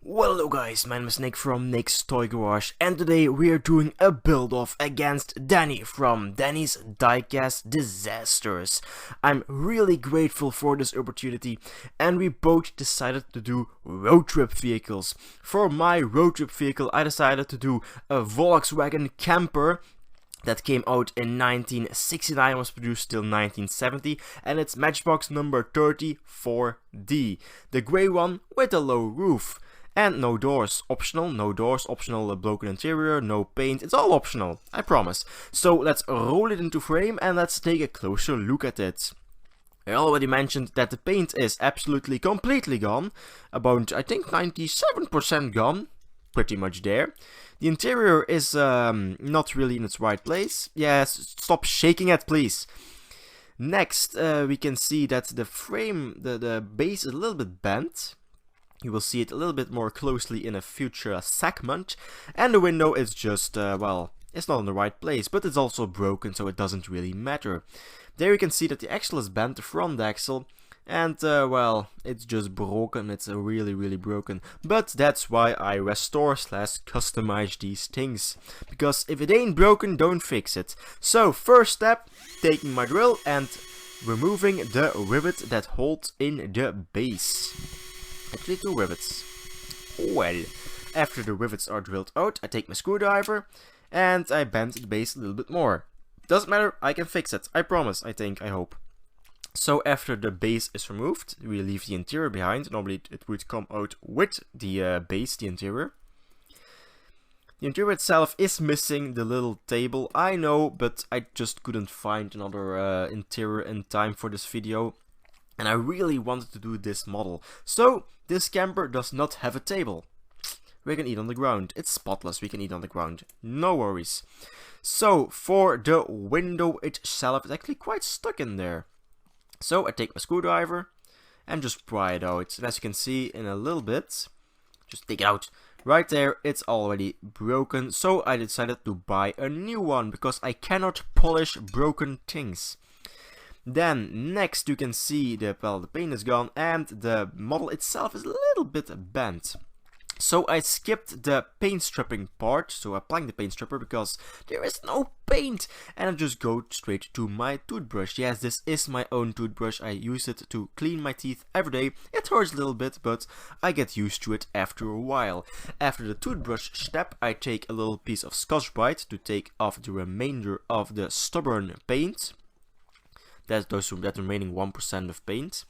Well, hello guys, my name is Nick from Nick's Toy Garage, and today we are doing a build-off against Danny from Danny's Diecast Disasters. I'm really grateful for this opportunity, and we both decided to do road trip vehicles. For my road trip vehicle, I decided to do a Volkswagen camper that came out in 1969, was produced till 1970, and it's Matchbox number 34D, the grey one with a low roof. And no doors, optional, no doors, optional, broken interior, no paint, it's all optional, I promise. So let's roll it into frame and let's take a closer look at it. I already mentioned that the paint is absolutely completely gone, about I think 97% gone, pretty much there. The interior is not really in its right place. Yes, stop shaking it please. Next we can see that the frame, the base is a little bit bent. You will see it a little bit more closely in a future segment, and the window is just, well, it's not in the right place, but it's also broken, so it doesn't really matter. There you can see that the axle is bent, the front axle, and, well, it's just broken, it's really broken. But that's why I restore / customize these things, because if it ain't broken, don't fix it. So, first step, taking my drill and removing the rivet that holds in the base. Actually, 2 rivets. Well, after the rivets are drilled out, I take my screwdriver and I bend the base a little bit more. Doesn't matter, I can fix it. I promise, I hope. So after the base is removed, we leave the interior behind. Normally it would come out with the base, the interior. The interior itself is missing the little table, I know, but I just couldn't find another interior in time for this video. And I really wanted to do this model. So, this camper does not have a table. We can eat on the ground. It's spotless, we can eat on the ground. No worries. So, for the window itself, it's actually quite stuck in there. So, I take my screwdriver and just pry it out. And as you can see in a little bit, just take it out. Right there, it's already broken. So, I decided to buy a new one because I cannot polish broken things. Then next you can see the paint is gone and the model itself is a little bit bent. So I skipped the paint stripping part, so applying the paint stripper because there is no paint, and I just go straight to my toothbrush. Yes, this is my own toothbrush, I use it to clean my teeth every day. It hurts a little bit, but I get used to it after a while. After the toothbrush step, I take a little piece of Scotch-Brite to take off the remainder of the stubborn paint. That remaining 1% of paint.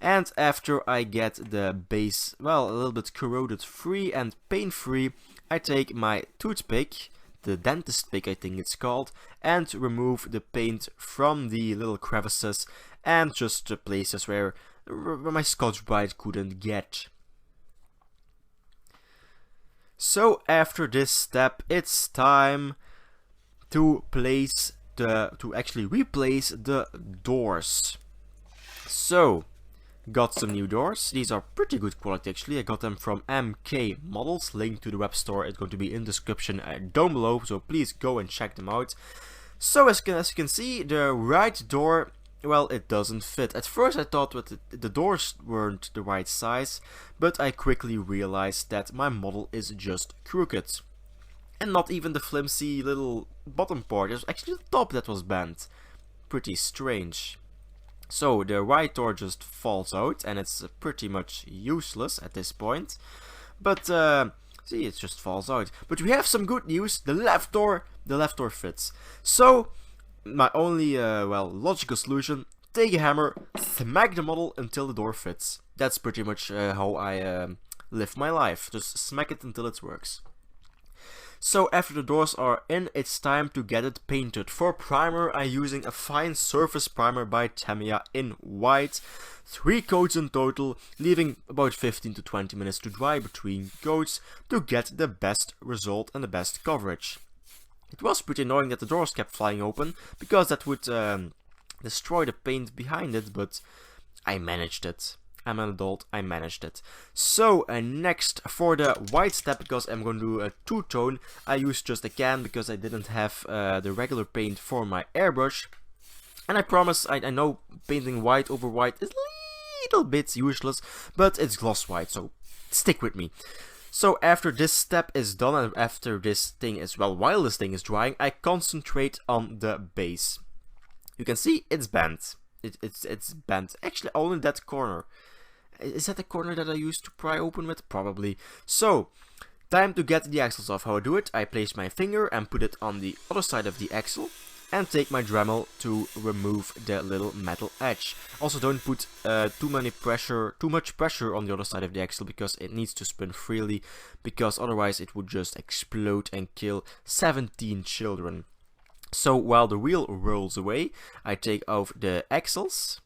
And after I get the base, well, a little bit corroded free and paint free, I take my toothpick, the dentist pick I think it's called, and remove the paint from the little crevices and just the places where my Scotch-Brite couldn't get. So after this step, it's time to actually replace the doors. So, got some new doors. These are pretty good quality actually. I got them from MK Models. Link to the web store is going to be in the description down below, so please go and check them out. So as you can see, the right door, well, it doesn't fit. At first I thought that the doors weren't the right size, but I quickly realized that my model is just crooked. And not even the flimsy little bottom part, it was actually the top that was bent. Pretty strange. So the right door just falls out and it's pretty much useless at this point. But see, it just falls out. But we have some good news, the left door fits. So my only well, logical solution, take a hammer, smack the model until the door fits. That's pretty much how I live my life, just smack it until it works. So after the doors are in, it's time to get it painted. For primer, I'm using a fine surface primer by Tamiya in white. 3 coats in total, leaving about 15 to 20 minutes to dry between coats to get the best result and the best coverage. It was pretty annoying that the doors kept flying open, because that would destroy the paint behind it, but I managed it. I'm an adult, I managed it. So next for the white step, because I'm going to do a two-tone, I used just a can because I didn't have the regular paint for my airbrush. And I promise, I know painting white over white is a little bit useless, but it's gloss white, so stick with me. So after this step is done, and after this thing is, well, while this thing is drying, I concentrate on the base. You can see it's bent. It's bent. Actually, only that corner. Is that the corner that I used to pry open with? Probably. So, time to get the axles off. How I do it? I place my finger and put it on the other side of the axle, and take my Dremel to remove the little metal edge. Also, don't put too much pressure on the other side of the axle, because it needs to spin freely, because otherwise it would just explode and kill 17 children. So while the wheel rolls away, I take off the axles.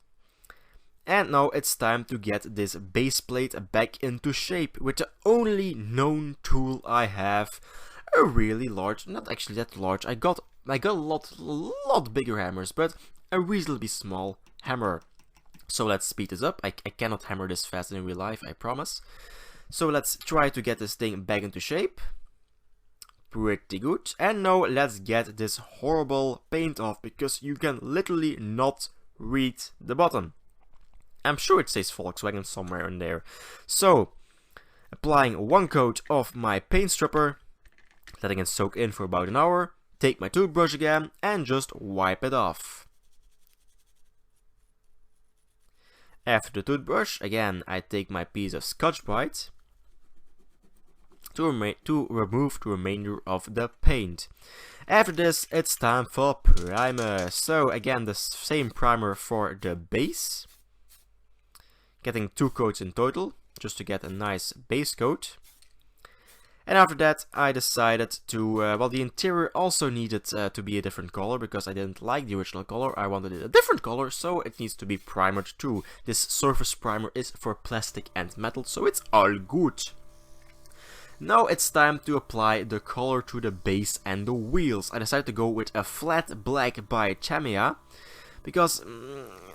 And now it's time to get this base plate back into shape with the only known tool I have. A really large, not actually that large, I got a lot bigger hammers, but a reasonably small hammer. So let's speed this up. I cannot hammer this fast in real life, I promise. So let's try to get this thing back into shape. Pretty good. And now let's get this horrible paint off, because you can literally not read the bottom. I'm sure it says Volkswagen somewhere in there. So, applying one coat of my paint stripper, letting it soak in for about an hour, take my toothbrush again and just wipe it off. After the toothbrush, again I take my piece of Scotch-Brite to remove the remainder of the paint. After this, it's time for primer. So again, the same primer for the base. Getting 2 coats in total, just to get a nice base coat. And after that, I decided to, well, the interior also needed to be a different color, because I didn't like the original color. I wanted it a different color, so it needs to be primered too. This surface primer is for plastic and metal, so it's all good. Now it's time to apply the color to the base and the wheels. I decided to go with a flat black by Tamiya, because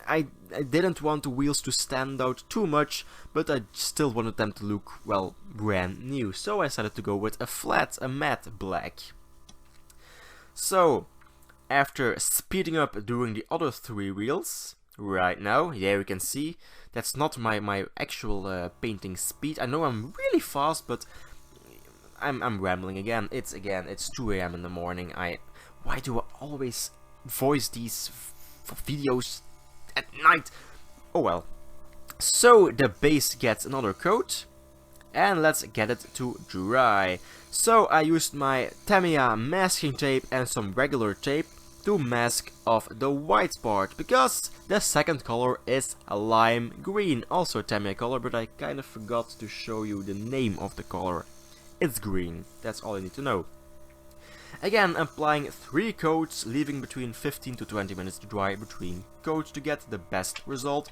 I didn't want the wheels to stand out too much, but I still wanted them to look, well, brand new. So I decided to go with a matte black. So, after speeding up doing the other 3 wheels, right now, there you can see, that's not my actual painting speed. I know I'm really fast, but I'm rambling again. It's 2 AM in the morning. Why do I always voice these videos at night? Oh well. So the base gets another coat, and let's get it to dry. So I used my Tamiya masking tape and some regular tape to mask off the white part, because the second color is lime green, also a Tamiya color, but I kind of forgot to show you the name of the color. It's green, that's all you need to know. Again, applying 3 coats, leaving between 15 to 20 minutes to dry between coats to get the best result,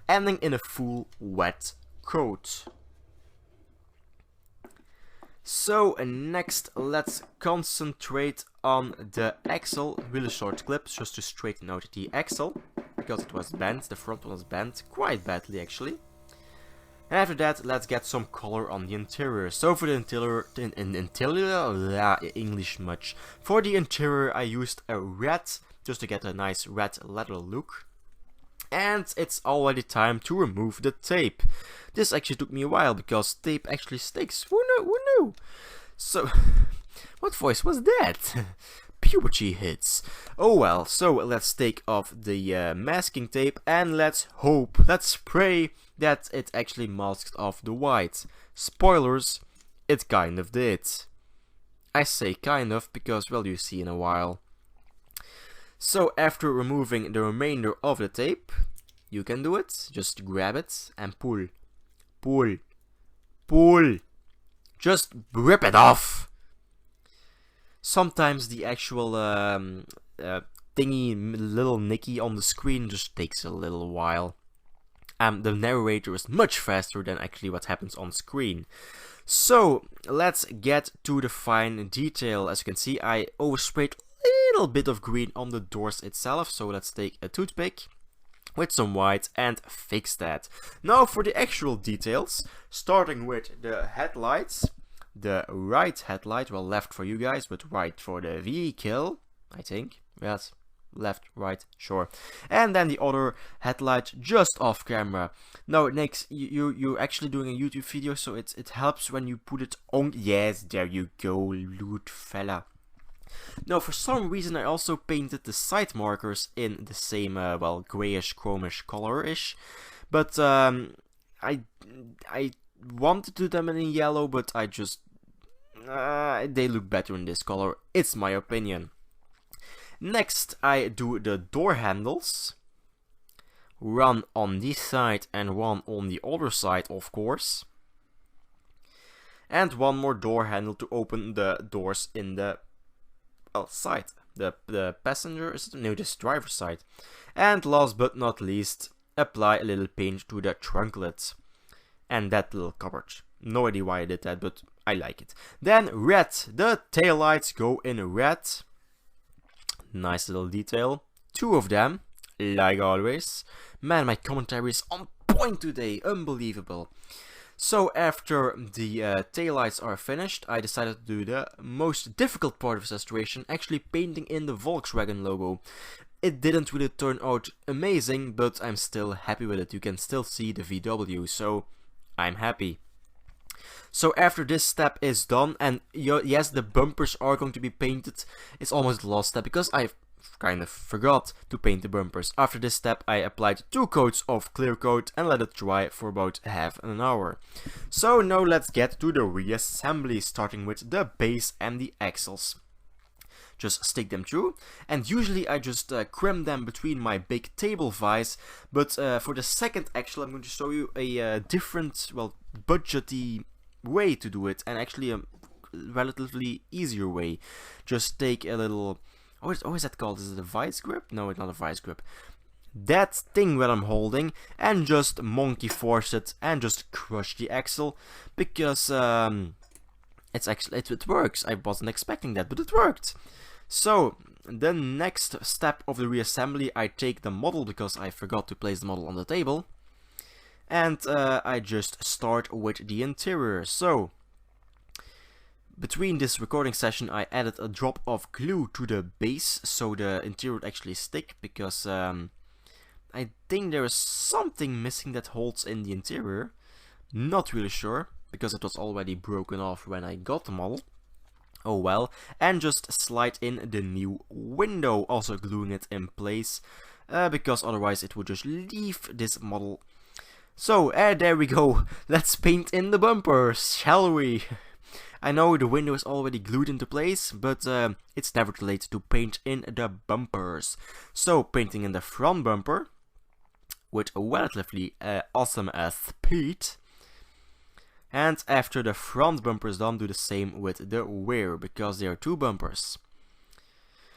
ending in a full wet coat. So next, let's concentrate on the axle. Really short clips just to straighten out the axle, because it was bent. The front one was bent quite badly actually. And after that, let's get some color on the interior. So for the interior, English much. For the interior, I used a red, just to get a nice red leather look. And it's already time to remove the tape. This actually took me a while, because tape actually sticks. Who knew? So, what voice was that? Puberty hits. Oh well, so let's take off the masking tape, and let's pray that it actually masked off the white. Spoilers, it kind of did. I say kind of because, well, you see in a while. So after removing the remainder of the tape, you can do it. Just grab it and pull. Pull. Pull. Just rip it off. Sometimes the actual thingy, little nicky on the screen just takes a little while. The narrator is much faster than actually what happens on screen. So let's get to the fine detail. As you can see, I oversprayed a little bit of green on the doors itself. So let's take a toothpick with some white and fix that. Now for the actual details, starting with the headlights. The right headlight, well, left for you guys, but right for the vehicle, I think. Yes, left, right, sure. And then the other headlight just off camera. Now, next, you're actually doing a YouTube video, so it helps when you put it on. Yes, there you go, loot fella. Now, for some reason, I also painted the side markers in the same, well, grayish, chromish color-ish. But I wanted to do them in yellow, but I just they look better in this color. It's my opinion. Next, I do the door handles. One on this side and one on the other side, of course. And one more door handle to open the doors in the side. The passenger, no, this driver's side. And last but not least, apply a little paint to the trunklet. And that little cupboard. No idea why I did that, but I like it. Then red. The taillights go in red. Nice little detail. 2 of them, like always. Man, my commentary is on point today. Unbelievable. So after the taillights are finished, I decided to do the most difficult part of this restoration, actually painting in the Volkswagen logo. It didn't really turn out amazing, but I'm still happy with it. You can still see the VW, so I'm happy. So after this step is done, and yes, the bumpers are going to be painted. It's almost the last step because I kind of forgot to paint the bumpers. After this step, I applied 2 coats of clear coat and let it dry for about half an hour. So now let's get to the reassembly, starting with the base and the axles. Just stick them through, and usually I just crimp them between my big table vise, but for the second axle I'm going to show you a different, well, budgety way to do it, and actually a relatively easier way. Just take a little, what is that called? Is it a vice grip? No, it's not a vice grip. That thing that I'm holding, and just monkey force it and just crush the axle, because it works. I wasn't expecting that, but it worked. So the next step of the reassembly, I take the model because I forgot to place the model on the table, and I just start with the interior. So between this recording session, I added a drop of glue to the base so the interior would actually stick, because I think there is something missing that holds in the interior. Not really sure, because it was already broken off when I got the model. Oh well. And just slide in the new window, also gluing it in place, because otherwise it would just leave this model. So there we go. Let's paint in the bumpers, shall we? I know the window is already glued into place, but it's never too late to paint in the bumpers. So painting in the front bumper with a relatively awesome speed. And after the front bumper is done, do the same with the rear, because there are 2 bumpers.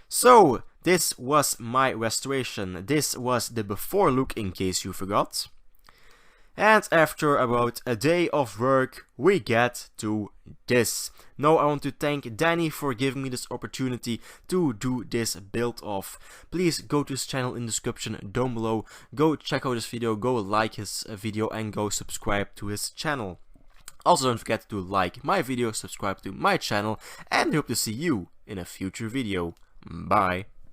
So this was my restoration. This was the before look, in case you forgot. And after about a day of work, we get to this. Now I want to thank Danny for giving me this opportunity to do this build off. Please go to his channel in the description down below. Go check out this video, go like his video, and go subscribe to his channel. Also, don't forget to like my video, subscribe to my channel, and I hope to see you in a future video. Bye.